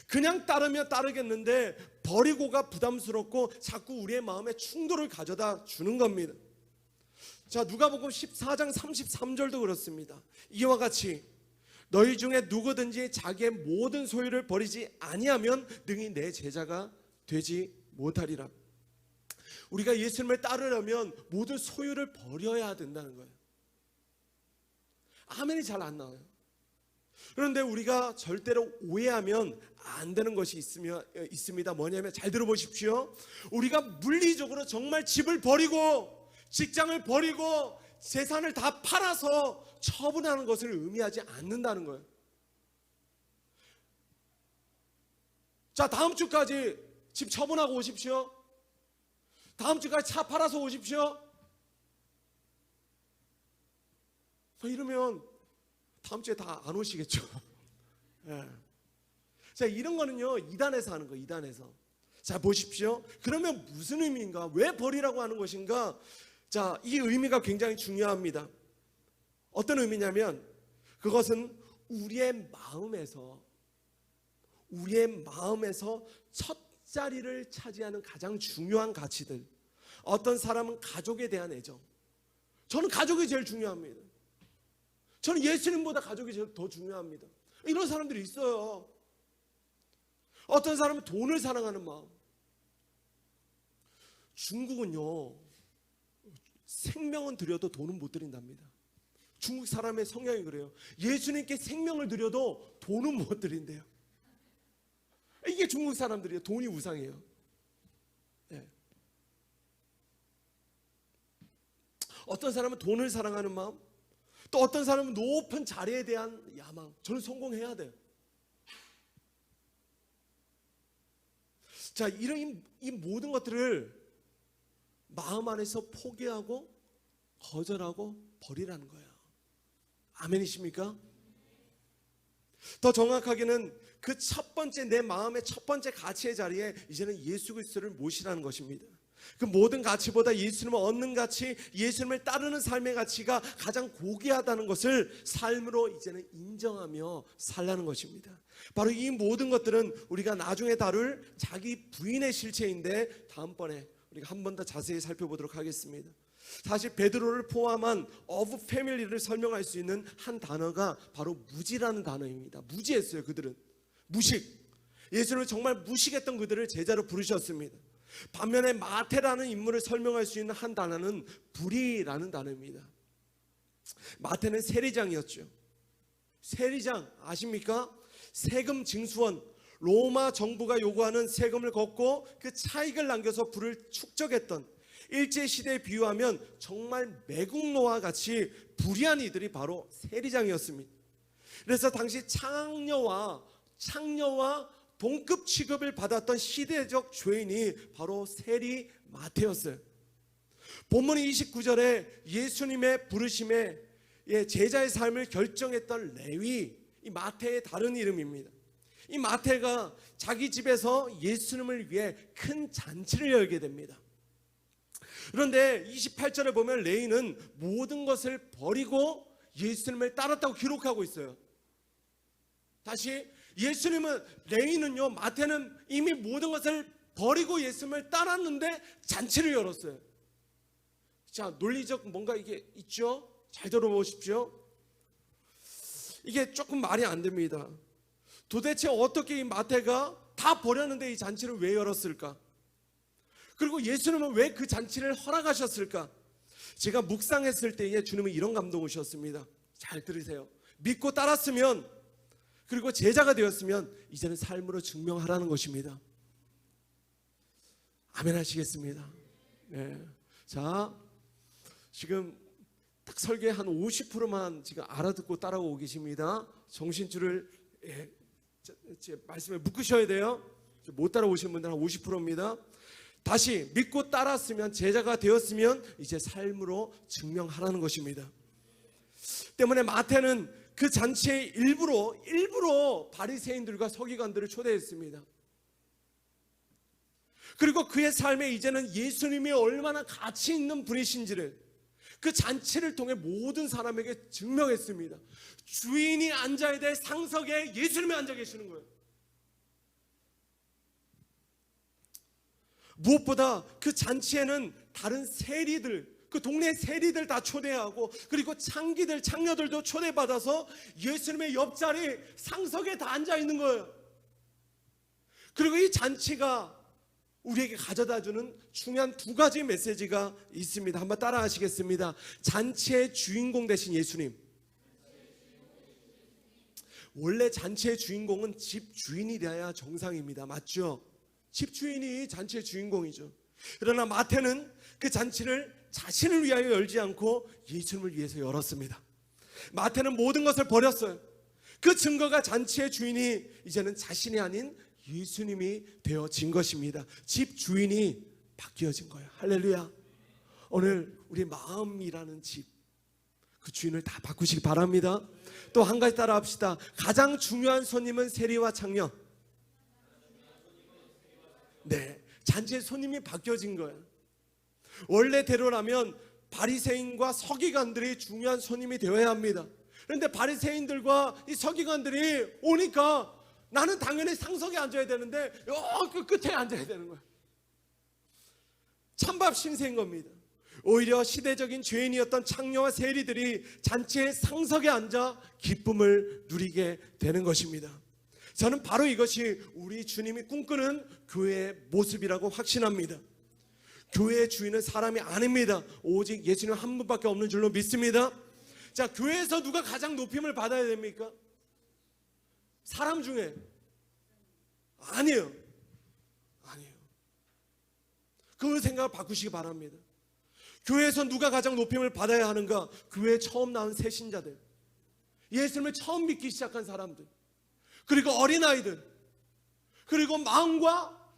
그냥 따르면 따르겠는데 버리고가 부담스럽고 자꾸 우리의 마음에 충돌을 가져다 주는 겁니다. 자, 누가복음 14장 33절도 그렇습니다. 이와 같이 너희 중에 누구든지 자기의 모든 소유를 버리지 아니하면 능히 내 제자가 되지 못하리라. 우리가 예수님을 따르려면 모든 소유를 버려야 된다는 거예요. 아멘이 잘 안 나와요. 그런데 우리가 절대로 오해하면 안 되는 것이 있습니다. 뭐냐면, 잘 들어보십시오. 우리가 물리적으로 정말 집을 버리고 직장을 버리고 재산을 다 팔아서 처분하는 것을 의미하지 않는다는 거예요. 자, 다음 주까지 집 처분하고 오십시오. 다음 주까지 차 팔아서 오십시오. 이러면 다음 주에 다 안 오시겠죠. 예. 자, 이런 거는요, 이단에서 하는 거예요. 이단에서. 자, 보십시오. 그러면 무슨 의미인가? 왜 버리라고 하는 것인가? 자, 이 의미가 굉장히 중요합니다. 어떤 의미냐면 그것은 우리의 마음에서 첫 자리를 차지하는 가장 중요한 가치들. 어떤 사람은 가족에 대한 애정. 저는 가족이 제일 중요합니다. 저는 예수님보다 가족이 제일 더 중요합니다. 이런 사람들이 있어요. 어떤 사람은 돈을 사랑하는 마음. 중국은요, 생명은 드려도 돈은 못 드린답니다. 중국 사람의 성향이 그래요. 예수님께 생명을 드려도 돈은 못 드린대요. 이게 중국 사람들이에요. 돈이 우상이에요. 네. 어떤 사람은 돈을 사랑하는 마음, 또 어떤 사람은 높은 자리에 대한 야망. 저는 성공해야 돼요. 자, 이런 이 모든 것들을 마음 안에서 포기하고 거절하고 버리라는 거예요. 아멘이십니까? 더 정확하게는 그 첫 번째, 내 마음의 첫 번째 가치의 자리에 이제는 예수 그리스도를 모시라는 것입니다. 그 모든 가치보다 예수님을 얻는 가치, 예수님을 따르는 삶의 가치가 가장 고귀하다는 것을 삶으로 이제는 인정하며 살라는 것입니다. 바로 이 모든 것들은 우리가 나중에 다룰 자기 부인의 실체인데 다음번에 우리가 한 번 더 자세히 살펴보도록 하겠습니다. 사실 베드로를 포함한 of family를 설명할 수 있는 한 단어가 바로 무지라는 단어입니다. 무지했어요. 그들은 무식, 예수님을 정말 무식했던 그들을 제자로 부르셨습니다. 반면에 마태라는 인물을 설명할 수 있는 한 단어는 불의라는 단어입니다. 마태는 세리장이었죠. 세리장 아십니까? 세금 징수원, 로마 정부가 요구하는 세금을 걷고 그 차익을 남겨서 부를 축적했던, 일제시대에 비유하면 정말 매국노와 같이 불의한 이들이 바로 세리장이었습니다. 그래서 당시 창녀와 동급 취급을 받았던 시대적 죄인이 바로 세리 마태였어요. 본문 29절에 예수님의 부르심에 제자의 삶을 결정했던 레위, 이 마태의 다른 이름입니다. 이 마태가 자기 집에서 예수님을 위해 큰 잔치를 열게 됩니다. 그런데 28절에 보면 레위는 모든 것을 버리고 예수님을 따랐다고 기록하고 있어요. 다시, 예수님은, 레위는요, 마태는 이미 모든 것을 버리고 예수님을 따랐는데 잔치를 열었어요. 자, 논리적 뭔가 이게 있죠? 잘 들어보십시오. 이게 조금 말이 안 됩니다. 도대체 어떻게 이 마태가 다 버렸는데 이 잔치를 왜 열었을까? 그리고 예수님은 왜 그 잔치를 허락하셨을까? 제가 묵상했을 때에 주님은 이런 감동을 주셨습니다. 잘 들으세요. 믿고 따랐으면, 그리고 제자가 되었으면 이제는 삶으로 증명하라는 것입니다. 아멘 하시겠습니다. 네. 자, 지금 딱 설계 한 50%만 지금 알아듣고 따라오고 계십니다. 정신줄을 제 말씀에 묶으셔야 돼요. 못 따라오신 분들 한 50%입니다. 다시, 믿고 따랐으면, 제자가 되었으면 이제 삶으로 증명하라는 것입니다. 때문에 마태는 그 잔치에 일부러 바리새인들과 서기관들을 초대했습니다. 그리고 그의 삶에 이제는 예수님이 얼마나 가치 있는 분이신지를 그 잔치를 통해 모든 사람에게 증명했습니다. 주인이 앉아야 될 상석에 예수님이 앉아 계시는 거예요. 무엇보다 그 잔치에는 다른 세리들, 그 동네 세리들 다 초대하고, 그리고 창녀들도 초대받아서 예수님의 옆자리 상석에 다 앉아 있는 거예요. 그리고 이 잔치가 우리에게 가져다주는 중요한 두 가지 메시지가 있습니다. 한번 따라 하시겠습니다. 잔치의 주인공 되신 예수님. 원래 잔치의 주인공은 집 주인이 되어야 정상입니다. 맞죠? 집 주인이 잔치의 주인공이죠. 그러나 마태는 그 잔치를 자신을 위하여 열지 않고 예수님을 위해서 열었습니다. 마태는 모든 것을 버렸어요. 그 증거가 잔치의 주인이 이제는 자신이 아닌 예수님이 되어진 것입니다. 집 주인이 바뀌어진 거예요. 할렐루야. 오늘 우리 마음이라는 집, 그 주인을 다 바꾸시기 바랍니다. 또 한 가지 따라 합시다. 가장 중요한 손님은 세리와 창녀. 네, 잔치의 손님이 바뀌어진 거예요. 원래대로라면 바리새인과 서기관들이 중요한 손님이 되어야 합니다. 그런데 바리새인들과 이 서기관들이 오니까 나는 당연히 상석에 앉아야 되는데 그 끝에 앉아야 되는 거야. 찬밥 신세인 겁니다. 오히려 시대적인 죄인이었던 창녀와 세리들이 잔치의 상석에 앉아 기쁨을 누리게 되는 것입니다. 저는 바로 이것이 우리 주님이 꿈꾸는 교회의 모습이라고 확신합니다. 교회의 주인은 사람이 아닙니다. 오직 예수님 한 분밖에 없는 줄로 믿습니다. 자, 교회에서 누가 가장 높임을 받아야 됩니까? 사람 중에? 아니에요. 그 생각을 바꾸시기 바랍니다. 교회에서 누가 가장 높임을 받아야 하는가? 교회에 처음 나온 새신자들, 예수님을 처음 믿기 시작한 사람들, 그리고 어린아이들, 그리고 마음과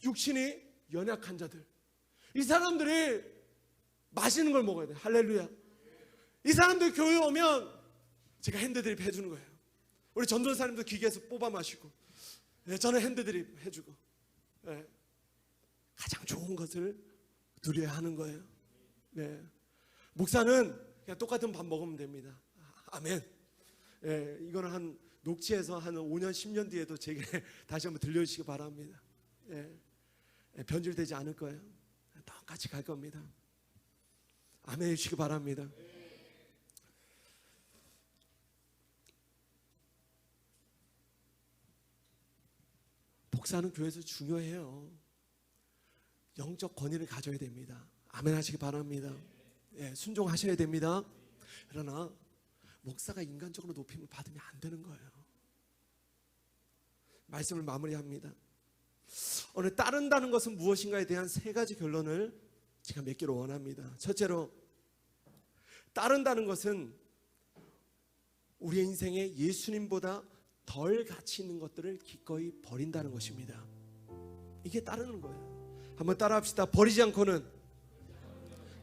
육신이 연약한 자들, 이 사람들이 맛있는 걸 먹어야 돼요. 할렐루야. 이 사람들 교회에 오면 제가 핸드드립 해주는 거예요. 우리 전도사님도 기계에서 뽑아 마시고, 저는 핸드드립 해주고, 가장 좋은 것을 누려야 하는 거예요. 목사는 그냥 똑같은 밥 먹으면 됩니다. 아멘. 이거는 한 녹취해서 한 5년 10년 뒤에도 제게 다시 한번 들려주시기 바랍니다. 변질되지 않을 거예요. 똑같이 갈 겁니다. 아멘 해주시기 바랍니다. 목사는 교회에서 중요해요. 영적 권위를 가져야 됩니다. 아멘 하시기 바랍니다. 순종하셔야 됩니다. 그러나 목사가 인간적으로 높임을 받으면 안 되는 거예요. 말씀을 마무리합니다. 오늘 따른다는 것은 무엇인가에 대한 세 가지 결론을 제가 맺기를 원합니다. 첫째로, 따른다는 것은 우리의 인생에 예수님보다 덜 가치 있는 것들을 기꺼이 버린다는 것입니다. 이게 따르는 거예요. 한번 따라합시다. 버리지 않고는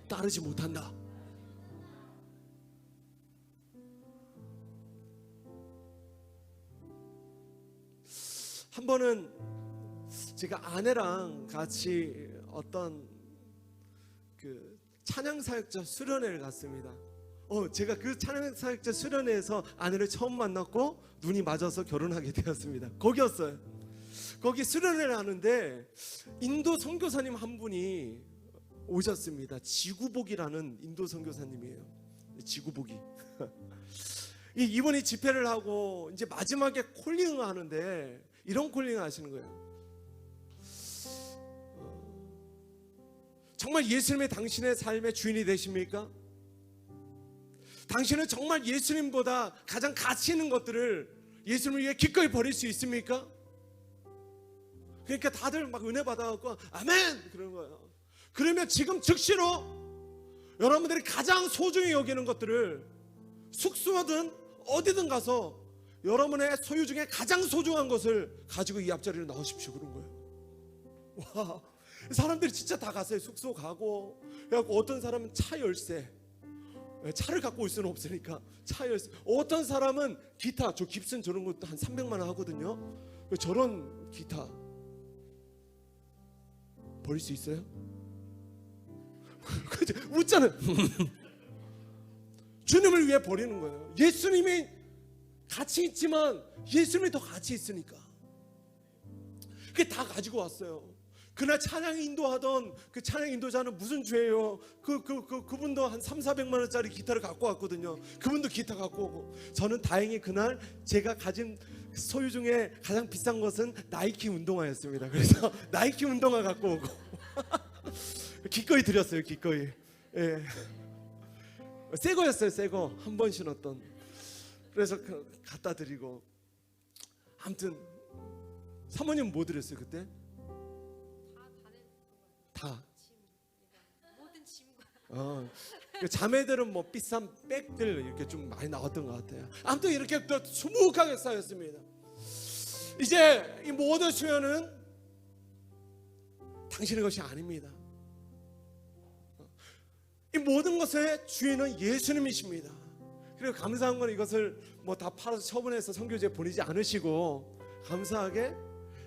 따르지 못한다. 한 번은 제가 아내랑 같이 어떤 그 찬양사역자 수련회를 갔습니다. 제가 그 찬양사역자 수련회에서 아내를 처음 만났고 눈이 맞아서 결혼하게 되었습니다. 거기였어요. 거기 수련회를 하는데 인도 선교사님 한 분이 오셨습니다. 지구복이라는 인도 선교사님이에요. 지구복이. 이분이 집회를 하고 이제 마지막에 콜링을 하는데 이런 콜링을 하시는 거예요. 정말 예수님이 당신의 삶의 주인이 되십니까? 당신은 정말 예수님보다 가장 가치 있는 것들을 예수님을 위해 기꺼이 버릴 수 있습니까? 그러니까 다들 막 은혜 받아갖고 아멘! 그러는 거예요. 그러면 지금 즉시로 여러분들이 가장 소중히 여기는 것들을 숙소든 어디든 가서 여러분의 소유 중에 가장 소중한 것을 가지고 이 앞자리로 나오십시오. 그런 거예요. 와, 사람들이 진짜 다 갔어요. 숙소 가고. 그래갖고 어떤 사람은 차 열쇠, 차를 갖고 올 수는 없으니까 차 열쇠. 어떤 사람은 기타, 저 깁슨 저런 것도 한 300만 원 하거든요. 저런 기타 버릴 수 있어요? 웃잖아요. 주님을 위해 버리는 거예요. 예수님이 가치 있지만 예수님이 더 가치 있으니까 그게 다 가지고 왔어요. 그날 찬양 인도하던 그 찬양 인도자는 무슨 죄예요? 그분도 한 300~400만 원짜리 기타를 갖고 왔거든요. 그분도 기타 갖고 오고. 저는 다행히 그날 제가 가진 소유 중에 가장 비싼 것은 나이키 운동화였습니다. 그래서 나이키 운동화 갖고 오고 기꺼이 드렸어요. 기꺼이. 새 거였어요. 새 거. 한 번 신었던. 그래서 갖다 드리고. 아무튼 사모님 뭐 드렸어요 그때? 다. 모든 짐과. 자매들은 뭐 비싼 백들 이렇게 좀 많이 나왔던 것 같아요. 아무튼 이렇게 또 수묵하게 쌓였습니다. 이제 이 모든 수요는 당신의 것이 아닙니다. 이 모든 것의 주인은 예수님이십니다. 그리고 감사한 건 이것을 뭐 다 팔아서 처분해서 선교지에 보내지 않으시고 감사하게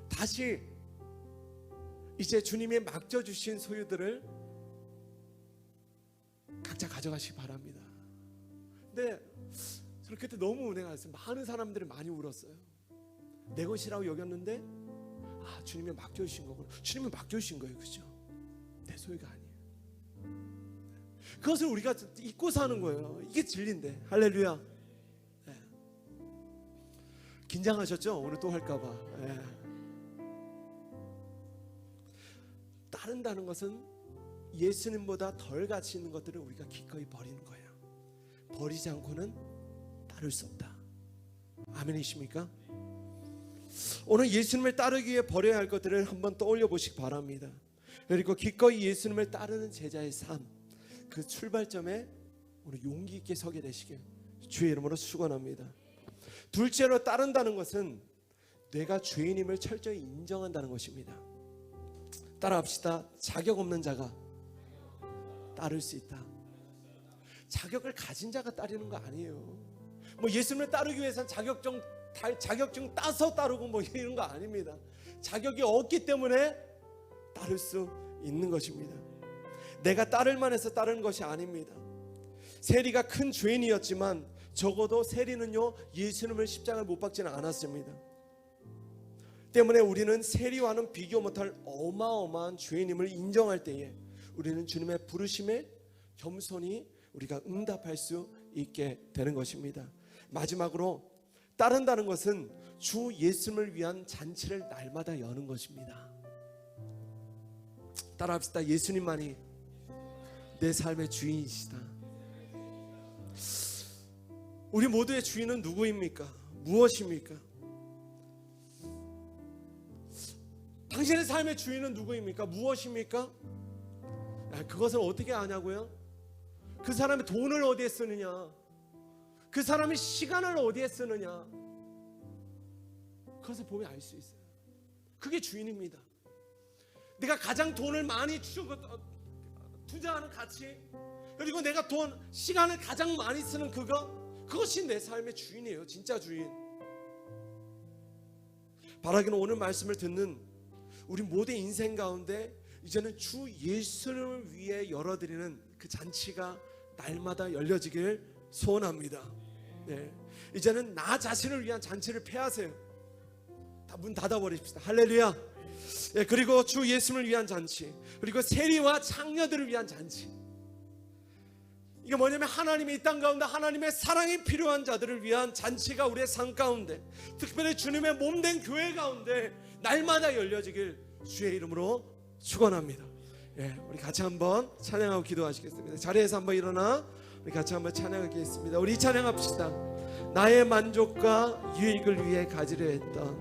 다시 이제 주님이 맡겨주신 소유들을 각자 가져가시기 바랍니다. 근데 저는 그때 너무 은혜가 됐어요. 많은 사람들이 많이 울었어요. 내 것이라고 여겼는데 주님이 맡겨주신 거구나. 주님이 맡겨주신 거예요. 그죠? 내 소유가 아니에요. 그것을 우리가 잊고 사는 거예요. 이게 진리인데. 할렐루야. 네. 긴장하셨죠? 오늘 또 할까봐. 네. 따른다는 것은 예수님보다 덜 가치 있는 것들을 우리가 기꺼이 버리는 거예요. 버리지 않고는 따를 수 없다. 아멘이십니까? 오늘 예수님을 따르기 위해 버려야 할 것들을 한번 떠올려 보시기 바랍니다. 그리고 기꺼이 예수님을 따르는 제자의 삶, 그 출발점에 오늘 용기 있게 서게 되시길 주의 이름으로 축원합니다. 둘째로 따른다는 것은 내가 죄인임을 철저히 인정한다는 것입니다. 따라합시다. 자격 없는 자가 따를 수 있다. 자격을 가진 자가 따르는 거 아니에요. 뭐 예수님을 따르기 위해서는 자격증 따서 따르고 뭐 이런 거 아닙니다. 자격이 없기 때문에 따를 수 있는 것입니다. 내가 따를 만해서 따르는 것이 아닙니다. 세리가 큰 죄인이었지만 적어도 세리는요 예수님을 십자가에 못 박지는 않았습니다. 때문에 우리는 세리와는 비교 못할 어마어마한 죄인임을 인정할 때에 우리는 주님의 부르심에 겸손히 우리가 응답할 수 있게 되는 것입니다. 마지막으로 따른다는 것은 주 예수님을 위한 잔치를 날마다 여는 것입니다. 따라합시다. 예수님만이 내 삶의 주인이시다. 우리 모두의 주인은 누구입니까? 무엇입니까? 당신의 삶의 주인은 누구입니까? 무엇입니까? 그것을 어떻게 아냐고요? 그 사람이 돈을 어디에 쓰느냐, 그 사람이 시간을 어디에 쓰느냐, 그것을 보면 알 수 있어요. 그게 주인입니다. 내가 가장 돈을 많이 투자하는 가치, 그리고 내가 시간을 가장 많이 쓰는 그것이 내 삶의 주인이에요. 진짜 주인. 바라기는 오늘 말씀을 듣는 우리 모두의 인생 가운데 이제는 주 예수님을 위해 열어드리는 그 잔치가 날마다 열려지길 소원합니다. 네. 이제는 나 자신을 위한 잔치를 폐하세요. 다 문 닫아버립시다. 할렐루야. 네, 그리고 주 예수님을 위한 잔치, 그리고 세리와 창녀들을 위한 잔치. 이게 뭐냐면 하나님이 이 땅 가운데 하나님의 사랑이 필요한 자들을 위한 잔치가 우리의 삶 가운데, 특별히 주님의 몸된 교회 가운데 날마다 열려지길 주의 이름으로 축원합니다. 예, 우리 같이 한번 찬양하고 기도하시겠습니다. 자리에서 한번 일어나 우리 같이 한번 찬양하겠습니다. 우리 찬양합시다. 나의 만족과 유익을 위해 가지려 했던